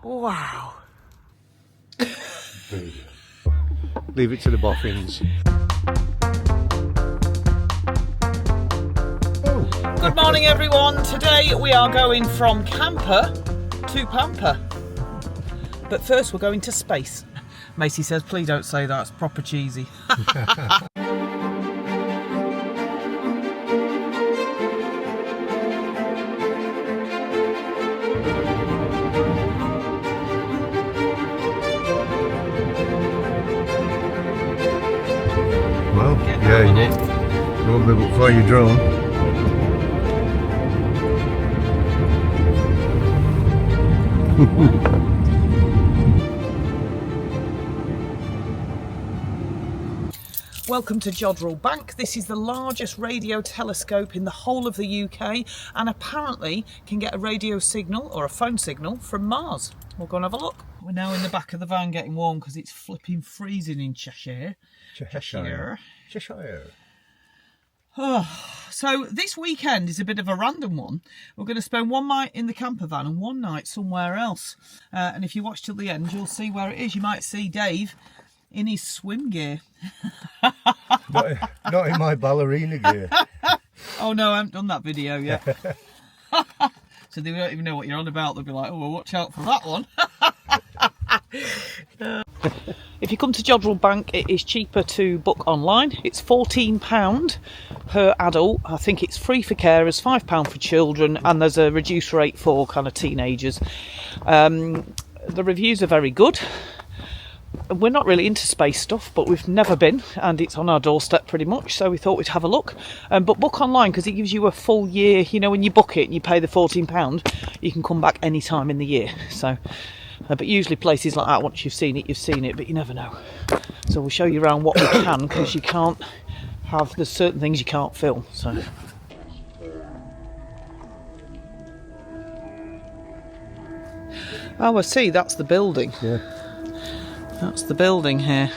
Wow. Leave it to the boffins. Good morning everyone. Today we are going from camper to pamper. But first we're going to space. Macy says please don't say that, it's proper cheesy. Well, yeah, you won't be able to fly your drone. Welcome to Jodrell Bank. This is the largest radio telescope in the whole of the UK and apparently can get a radio signal or a phone signal from Mars. We'll go and have a look. We're now in the back of the van getting warm because it's flipping freezing in Cheshire. Cheshire. Oh, so this weekend is a bit of a random one. We're going to spend one night in the camper van and one night somewhere else. And if you watch till the end, you'll see where it is. You might see Dave in his swim gear. Not in my ballerina gear. Oh no, I haven't done that video yet. So they don't even know what you're on about. They'll be like, oh, well, watch out for that one. If you come to Jodrell Bank, it is cheaper to book online. It's £14 per adult. I think it's free for carers, £5 for children, and there's a reduced rate for kind of teenagers. The reviews are very good. We're not really into space stuff, but we've never been, and it's on our doorstep pretty much, so we thought we'd have a look. But book online because it gives you a full year. You know, when you book it and you pay the £14, you can come back any time in the year. So, but usually places like that, once you've seen it, but you never know. So we'll show you around what we can, because you can't have, there's certain things you can't film. So. Oh, I see, that's the building. Yeah. That's the building here.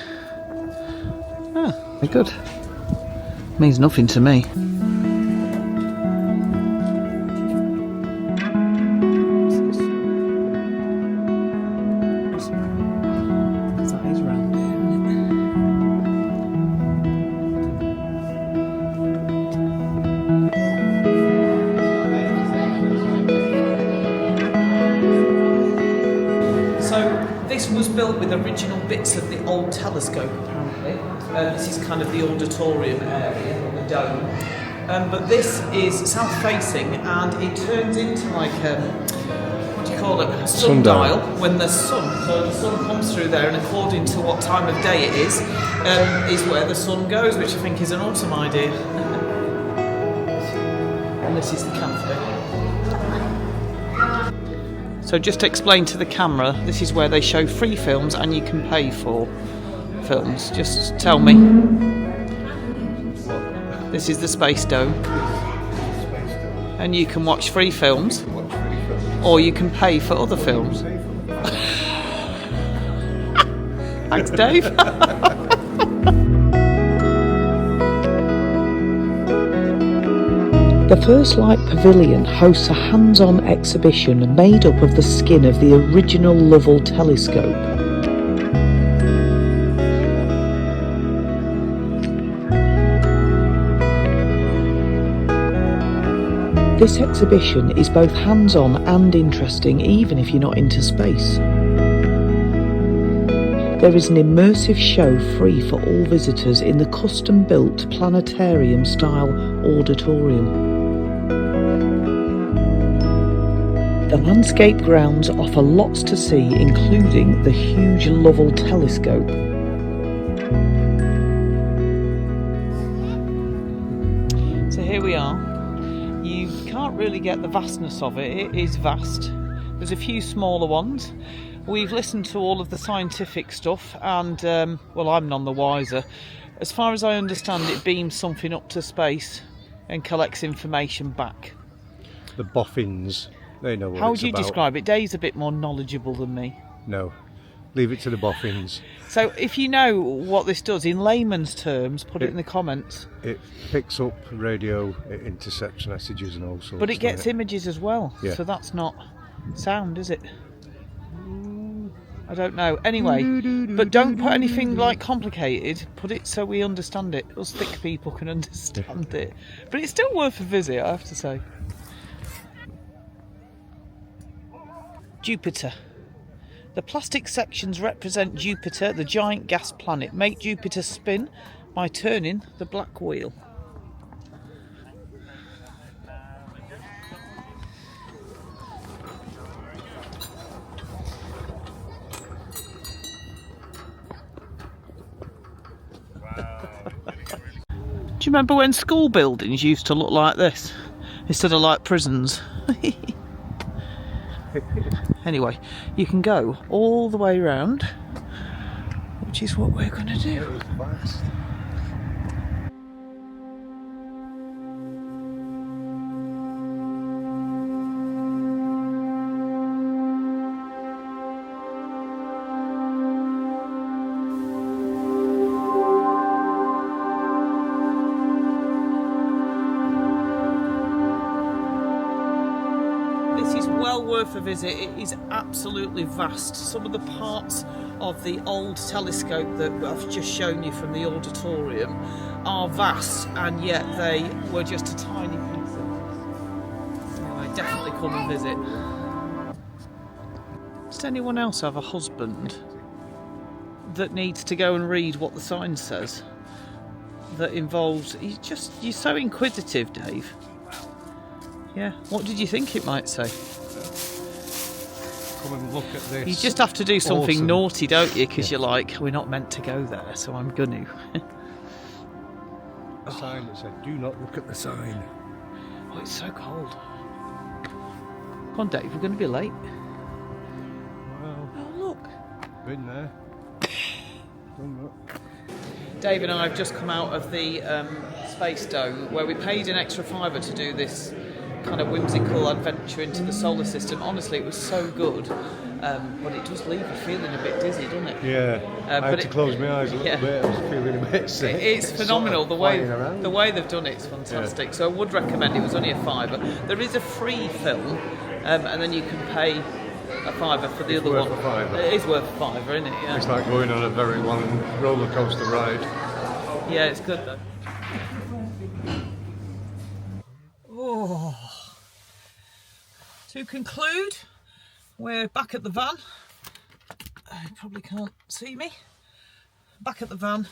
Oh, very good. Means nothing to me. This was built with original bits of the old telescope, apparently. This is kind of the auditorium area, or the dome. But this is south-facing, and it turns into like what do you call it? A sundial when there's sun. So the sun comes through there, and according to what time of day it is where the sun goes, which I think is an awesome idea. And this is the campfire. So just to explain to the camera, this is where they show free films and you can pay for films. Just tell me. This is the Space Dome. And you can watch free films. Or you can pay for other films. Thanks, Dave. The First Light Pavilion hosts a hands-on exhibition made up of the skin of the original Lovell telescope. This exhibition is both hands-on and interesting, even if you're not into space. There is an immersive show free for all visitors in the custom-built planetarium-style auditorium. The landscape grounds offer lots to see, including the huge Lovell telescope. So here we are. You can't really get the vastness of it. It is vast. There's a few smaller ones. We've listened to all of the scientific stuff, and well, I'm none the wiser. As far as I understand, it beams something up to space and collects information back. The boffins, they know what it's about. How would you describe it? Dave's a bit more knowledgeable than me. No, leave it to the boffins. So if you know what this does in layman's terms, put it in the comments. It picks up radio, it intercepts messages and all sorts. But it gets images as well, Yeah. so that's not sound, is it? I don't know. Anyway, but don't put anything like complicated. Put it so we understand it. Us thick people can understand it. But it's still worth a visit, I have to say. Jupiter. The plastic sections represent Jupiter, the giant gas planet. Make Jupiter spin by turning the black wheel. Do you remember when school buildings used to look like this instead of like prisons? Anyway, you can go all the way round, which is what we're going to do. Worth a visit. It is absolutely vast. Some of the parts of the old telescope that I've just shown you from the auditorium are vast, and yet they were just a tiny piece of it. Anyway, definitely come and visit. Does anyone else have a husband that needs to go and read what the sign says? That involves... You're so inquisitive, Dave. Yeah, what did you think it might say? Come and look at this. You just have to do something awesome. naughty, don't you? Because you're like, we're not meant to go there, so I'm gonna. A sign that said, "Do not look at the sign." Oh, it's so cold. Come on, Dave, we're going to be late. Well, Oh, look. been there. Done that. Dave and I have just come out of the Space Dome, where we paid an extra £5 to do this kind of whimsical adventure into the solar system. Honestly, it was so good, but it does leave you feeling a bit dizzy, doesn't it? Yeah, I had to close my eyes a little yeah. bit. I was feeling a bit sick. It's phenomenal. Sort of The way they've done it's fantastic. Yeah. So I would recommend it. It was only a £5. There is a free film, and then you can pay a £5 for the It's other worth one. a £5. It is worth a £5, isn't it? Yeah. It's like going on a very long roller coaster ride. Yeah, it's good though. Oh. To conclude, we're back at the van. You probably can't see me. Back at the van.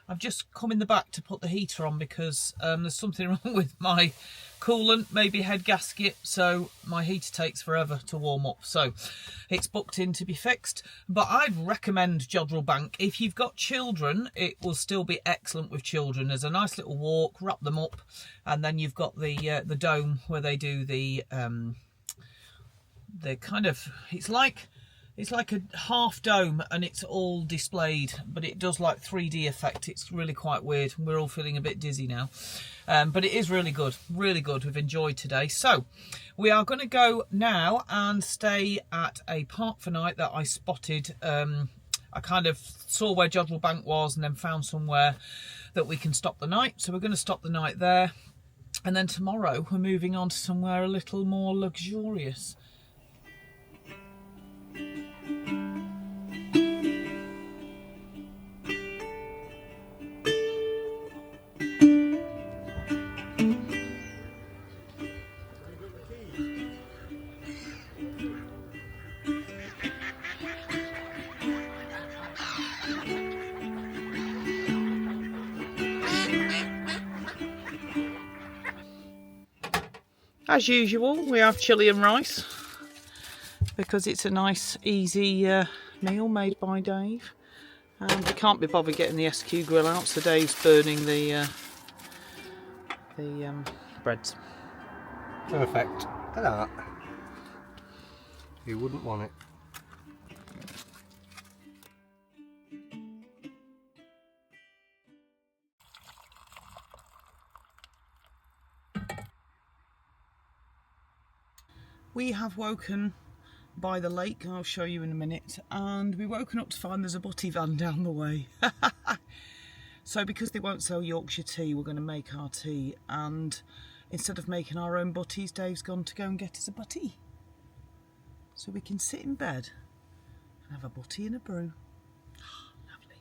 I've just come in the back to put the heater on because there's something wrong with my coolant, maybe head gasket, so my heater takes forever to warm up. So it's booked in to be fixed. But I'd recommend Jodrell Bank. If you've got children, it will still be excellent with children. There's a nice little walk, wrap them up, and then you've got the dome where they do the kind of, it's like a half dome and it's all displayed, but it does like 3D effect. It's really quite weird. We're all feeling a bit dizzy now, but it is really good, really good. We've enjoyed today. So we are going to go now and stay at a park for night that I spotted. I kind of saw where Jodrell Bank was and then found somewhere that we can stop the night. So we're going to stop the night there, and then tomorrow we're moving on to somewhere a little more luxurious. As usual, we have chilli and rice because it's a nice, easy meal made by Dave. And we can't be bothered getting the SQ grill out, so Dave's burning the breads. Perfect. Look at that. You wouldn't want it. We have woken by the lake, I'll show you in a minute, and we've woken up to find there's a butty van down the way. So because they won't sell Yorkshire tea, we're going to make our tea, and instead of making our own butties, Dave's gone to go and get us a butty so we can sit in bed and have a butty and a brew. Lovely.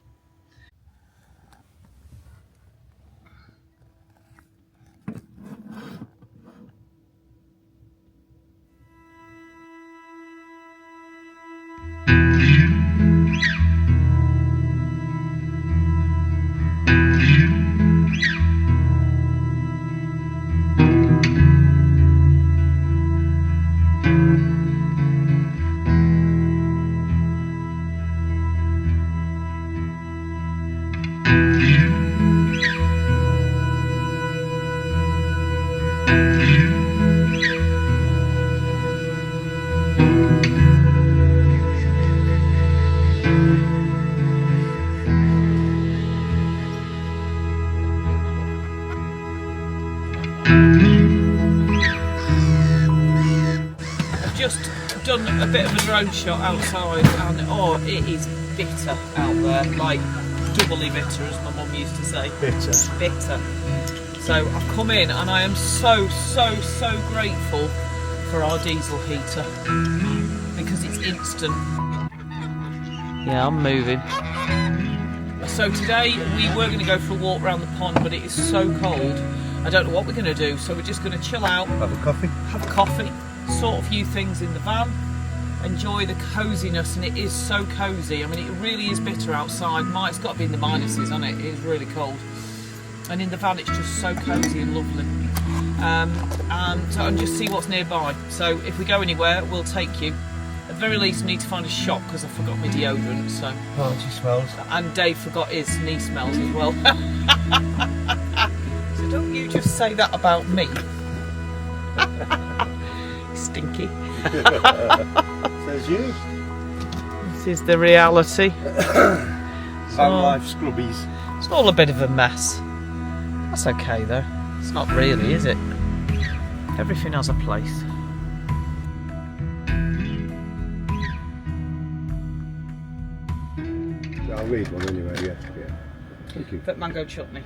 Just done a bit of a drone shot outside, and oh, it is bitter out there, like doubly bitter, as my mum used to say. Bitter. So I've come in and I am so grateful for our diesel heater because it's instant. Yeah, I'm moving. So today we were going to go for a walk around the pond, but it is so cold. I don't know what we're going to do, so we're just going to chill out. Have a coffee. Sort a few things in the van, enjoy the coziness, and it is so cosy. I mean, it really is bitter outside. It's got to be in the minuses, hasn't it? It is really cold. And in the van it's just so cosy and lovely. And just see what's nearby. So if we go anywhere, we'll take you. At the very least, we need to find a shop because I forgot my deodorant. So Party smells. And Dave forgot his knee smells as well. So don't you just say that about me. Stinky. Says you. This is the reality. Vanlife scrubbies. It's all a bit of a mess. That's okay though. It's not really, is it? Everything has a place. I'll read one anyway, yeah. Thank you. But mango chutney.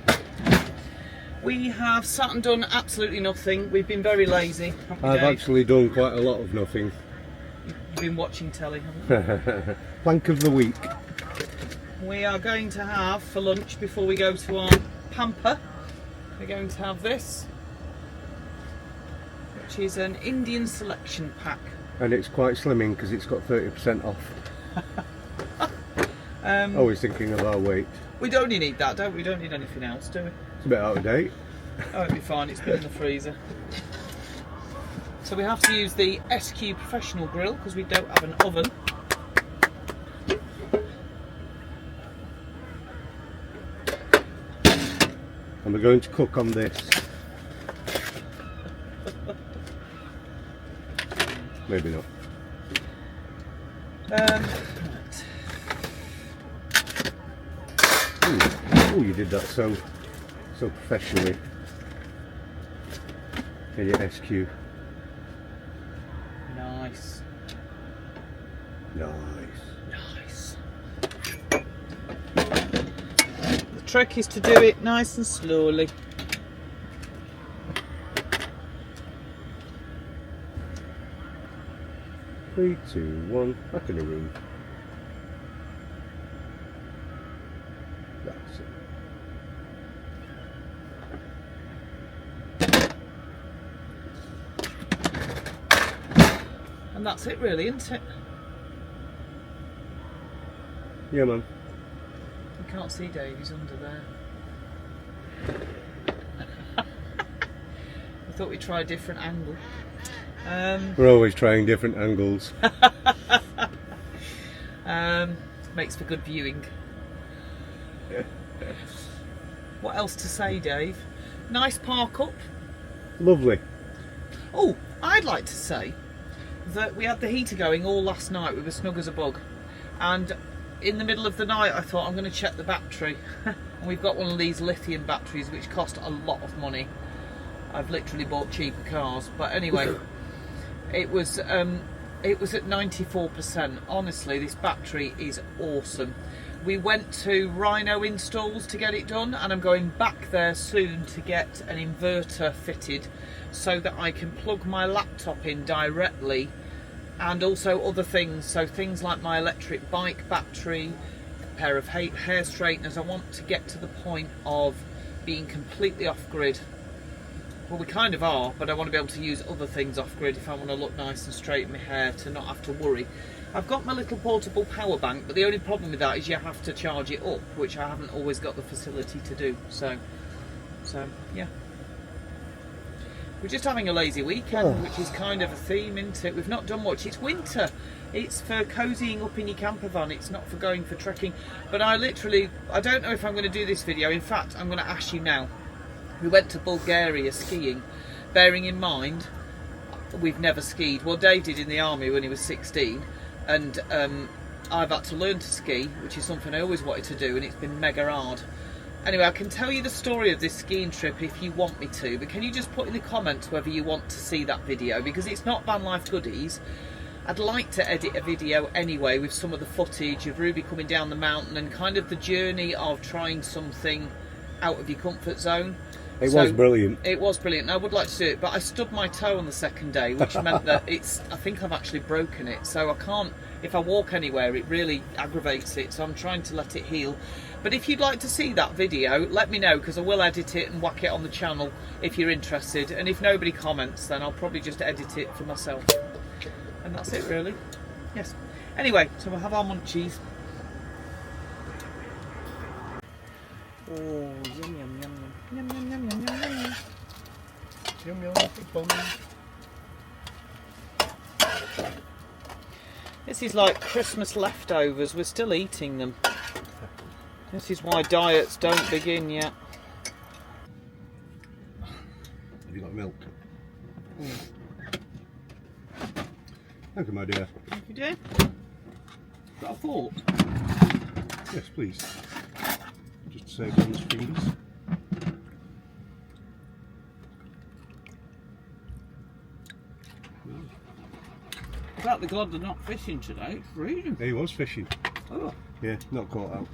We have sat and done absolutely nothing. We've been very lazy. I've actually done quite a lot of nothing. You've been watching telly, haven't you? Plank of the week. We are going to have for lunch before we go to our pamper. We're going to have this, which is an Indian selection pack. And it's quite slimming because it's got 30% off. Always thinking of our weight. We only need that, don't we? We don't need anything else, do we? It's a bit out of date. Oh, it'll be fine, it's been in the freezer. So we have to use the SQ Professional grill because we don't have an oven. And we're going to cook on this. Maybe not. Right. Ooh, you did that so professionally. In your SQ. Nice. Nice. The trick is to do it nice and slowly. Three, two, one. Back in the room. That's it. And that's it really, isn't it? Yeah, man. You can't see Dave, he's under there. I thought we'd try a different angle. We're always trying different angles. Makes for good viewing. What else to say, Dave? Nice park up. Lovely. Oh, I'd like to say that we had the heater going all last night. We were snug as a bug. And in the middle of the night I thought I'm going to check the battery. And we've got one of these lithium batteries which cost a lot of money. I've literally bought cheaper cars. But anyway, it was at 94%. Honestly, this battery is awesome. We went to Rhino Installs to get it done, and I'm going back there soon to get an inverter fitted so that I can plug my laptop in directly and also other things. So things like my electric bike battery, a pair of hair straighteners. I want to get to the point of being completely off-grid. Well, we kind of are, but I want to be able to use other things off-grid if I want to look nice and straight in my hair, to not have to worry. I've got my little portable power bank, but the only problem with that is you have to charge it up, which I haven't always got the facility to do. So yeah. We're just having a lazy weekend, which is kind of a theme, isn't it? We've not done much. It's winter. It's for cozying up in your camper van. It's not for going for trekking. But I don't know if I'm going to do this video. In fact, I'm going to ask you now. We went to Bulgaria skiing, bearing in mind we've never skied. Well, Dave did in the army when he was 16, and I've had to learn to ski, which is something I always wanted to do, and it's been mega hard. Anyway, I can tell you the story of this skiing trip if you want me to, but can you just put in the comments whether you want to see that video, because it's not Vanlife Goodies. I'd like to edit a video anyway with some of the footage of Ruby coming down the mountain and kind of the journey of trying something out of your comfort zone. It was brilliant. It was brilliant. I would like to do it, but I stubbed my toe on the second day, which meant that I think I've actually broken it. So I can't, if I walk anywhere, it really aggravates it. So I'm trying to let it heal. But if you'd like to see that video, let me know, because I will edit it and whack it on the channel if you're interested. And if nobody comments, then I'll probably just edit it for myself. And that's it, really. Yes. Anyway, so we'll have our munchies. Oh, yum, yum, yum. Yum, yum, yum, yum, yum, yum. Yum, yum, bum. This is like Christmas leftovers. We're still eating them. This is why diets don't begin yet. Have you got milk? Thank you, my dear. Thank you, dear. Got a fork? Yes, please. Just to save one's fingers. In fact, they're glad they're not fishing today. It's freezing. He was fishing. Oh, Yeah, not caught out.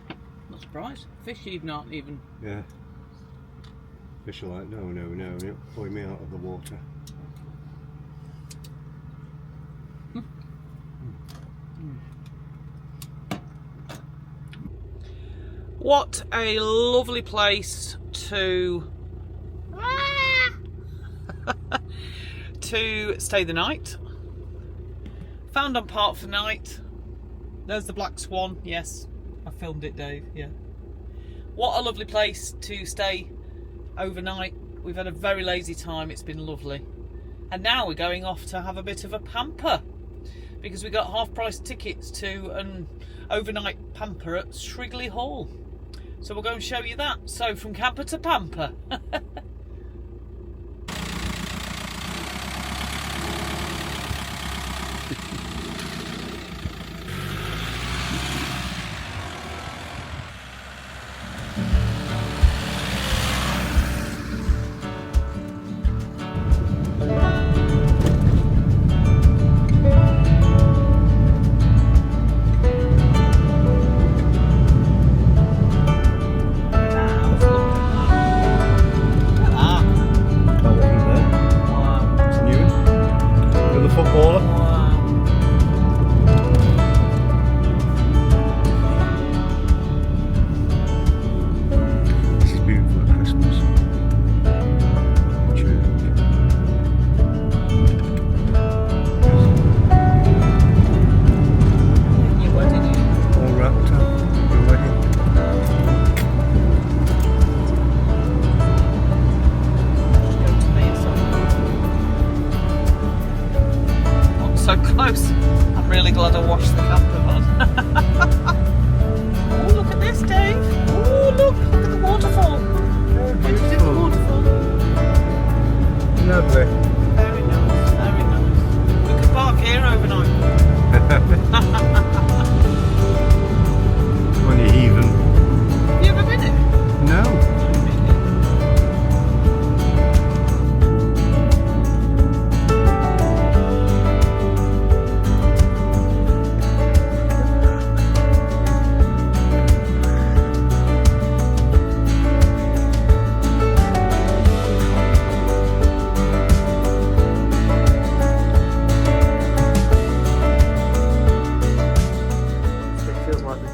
not surprised. Fish you've not even. Yeah. Fish are like, no, you're pulling me out of the water. What a lovely place to to stay the night. Found on Park for night. There's the black swan. Yes, I filmed it, Dave. Yeah. What a lovely place to stay overnight. We've had a very lazy time. It's been lovely. And now we're going off to have a bit of a pamper, because we got half-price tickets to an overnight pamper at Shrigley Hall. So we'll go and show you that. So from camper to pamper.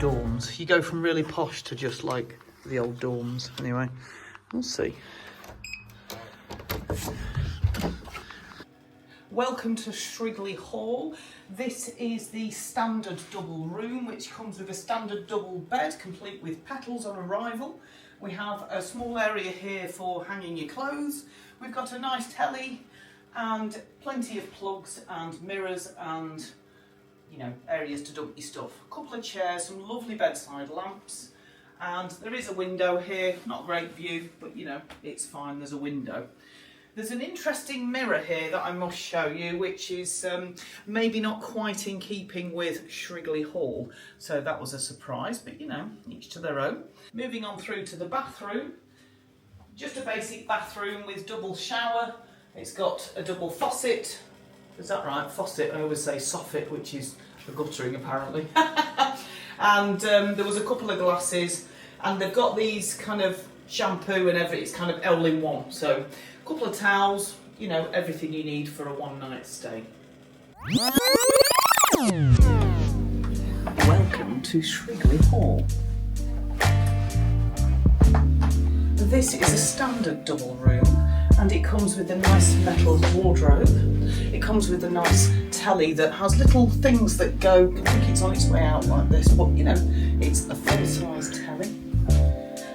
dorms. You go from really posh to just like the old dorms. Anyway, we'll see. Welcome to Shrigley Hall. This is the standard double room, which comes with a standard double bed, complete with petals on arrival. We have a small area here for hanging your clothes. We've got a nice telly and plenty of plugs and mirrors and, you know, areas to dump your stuff. A couple of chairs, some lovely bedside lamps, and there is a window here. Not a great view, but you know, it's fine, there's a window. There's an interesting mirror here that I must show you, which is maybe not quite in keeping with Shrigley Hall. So that was a surprise, but you know, each to their own. Moving on through to the bathroom. Just a basic bathroom with double shower. It's got a double faucet. Is that right? Faucet, I always say soffit, which is the guttering apparently. And there was a couple of glasses, and they've got these kind of shampoo and everything. It's kind of all in one. So a couple of towels, you know, everything you need for a one-night stay. Welcome to Shrigley Hall. This is a standard double room, and it comes with a nice metal wardrobe. It comes with a nice telly that has little things that go, I think it's on its way out like this, but you know, it's a full-size telly.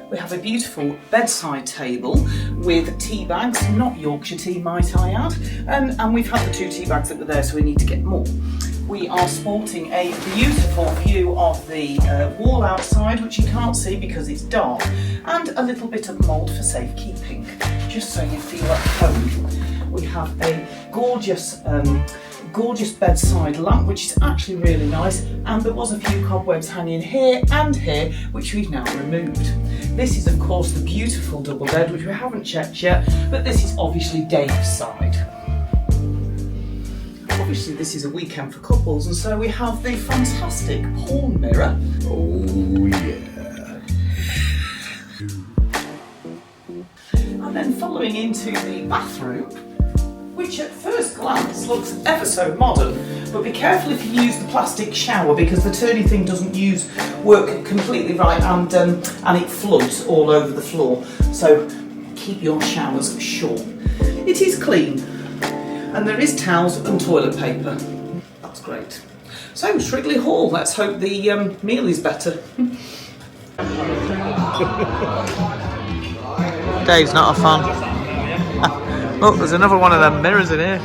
We have a beautiful bedside table with tea bags, not Yorkshire tea might I add, and we've had the 2 tea bags that were there, so we need to get more. We are sporting a beautiful view of the wall outside, which you can't see because it's dark, and a little bit of mould for safekeeping, just so you feel at home. We have a gorgeous bedside lamp, which is actually really nice, and there was a few cobwebs hanging here and here, which we've now removed. This is of course the beautiful double bed, which we haven't checked yet, but this is obviously Dave's side. Obviously this is a weekend for couples, and so we have the fantastic porn mirror. Oh yeah. And then following into the bathroom, which at first glance looks ever so modern, but be careful if you use the plastic shower, because the turny thing doesn't work completely right, and it floods all over the floor, so keep your showers short. It is clean, and there is towels and toilet paper. That's great. So Shrigley Hall, let's hope the meal is better. Dave's not a fan. Look, there's another one of them mirrors in here.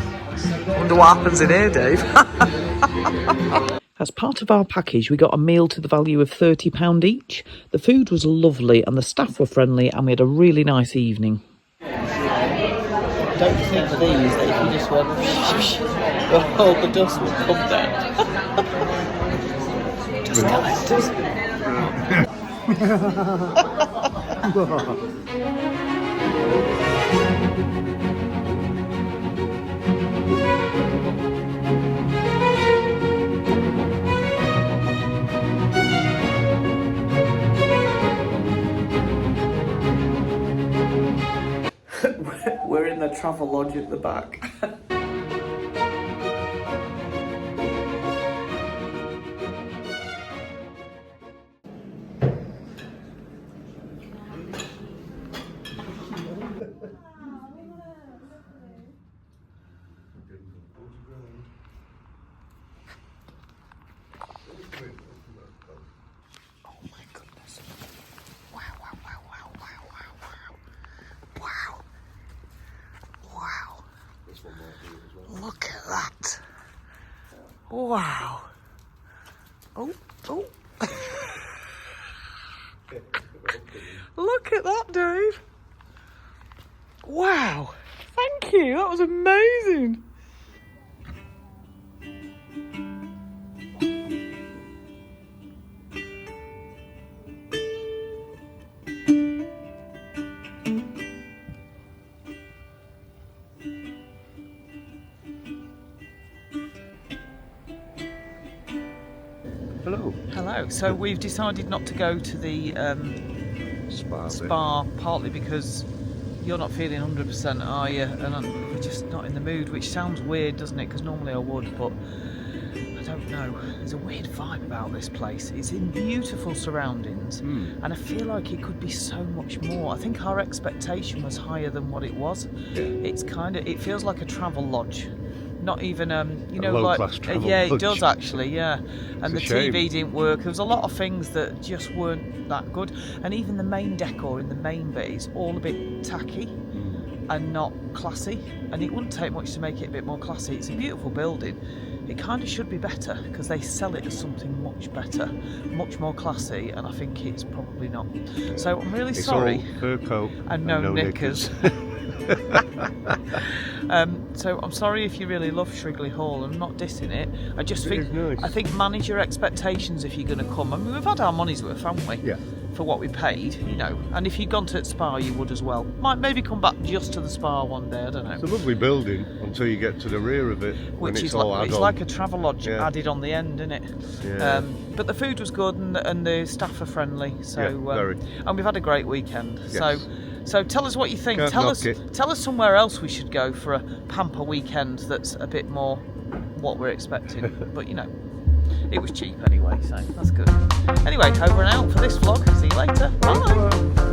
Wonder what happens in here, Dave. As part of our package, we got a meal to the value of £30 each. The food was lovely and the staff were friendly, and we had a really nice evening. Don't you think of these that if you just went, all the dust will come down? Just We're in the travel lodge at the back. Look at that. Wow. Oh. Look at that, Dave. Wow. Thank you. That was amazing. Hello. Hello. So we've decided not to go to the spa, partly because you're not feeling 100%, are you? And we're just not in the mood, which sounds weird, doesn't it? Because normally I would, but I don't know. There's a weird vibe about this place. It's in beautiful surroundings, and I feel like it could be so much more. I think our expectation was higher than what it was. It's it feels like a travel lodge. Not even, you know, like yeah, it does actually, yeah. And the TV didn't work. There was a lot of things that just weren't that good, and even the main decor in the main bit is all a bit tacky and not classy. And it wouldn't take much to make it a bit more classy. It's a beautiful building. It kind of should be better because they sell it as something much better, much more classy, and I think it's probably not. So I'm really sorry. It's all fur coat and no knickers. So I'm sorry if you really love Shrigley Hall. I'm not dissing it. I just think nice. I think manage your expectations if you're going to come. I mean, we've had our money's worth, haven't we? Yeah. For what we paid, you know. And if you'd gone to the spa, you would as well. Might maybe come back just to the spa one day. I don't know. It's a lovely building until you get to the rear of it, Which when is like, it's like a travel lodge Yeah. added on the end, isn't it? Yeah. But the food was good and the staff are friendly. So very. and we've had a great weekend. Yes. So tell us what you think. Can't Tell knock it. us somewhere else we should go for a pamper weekend that's a bit more what we're expecting. But you know, it was cheap anyway, so that's good. Anyway, over and out for this vlog. See you later. Bye.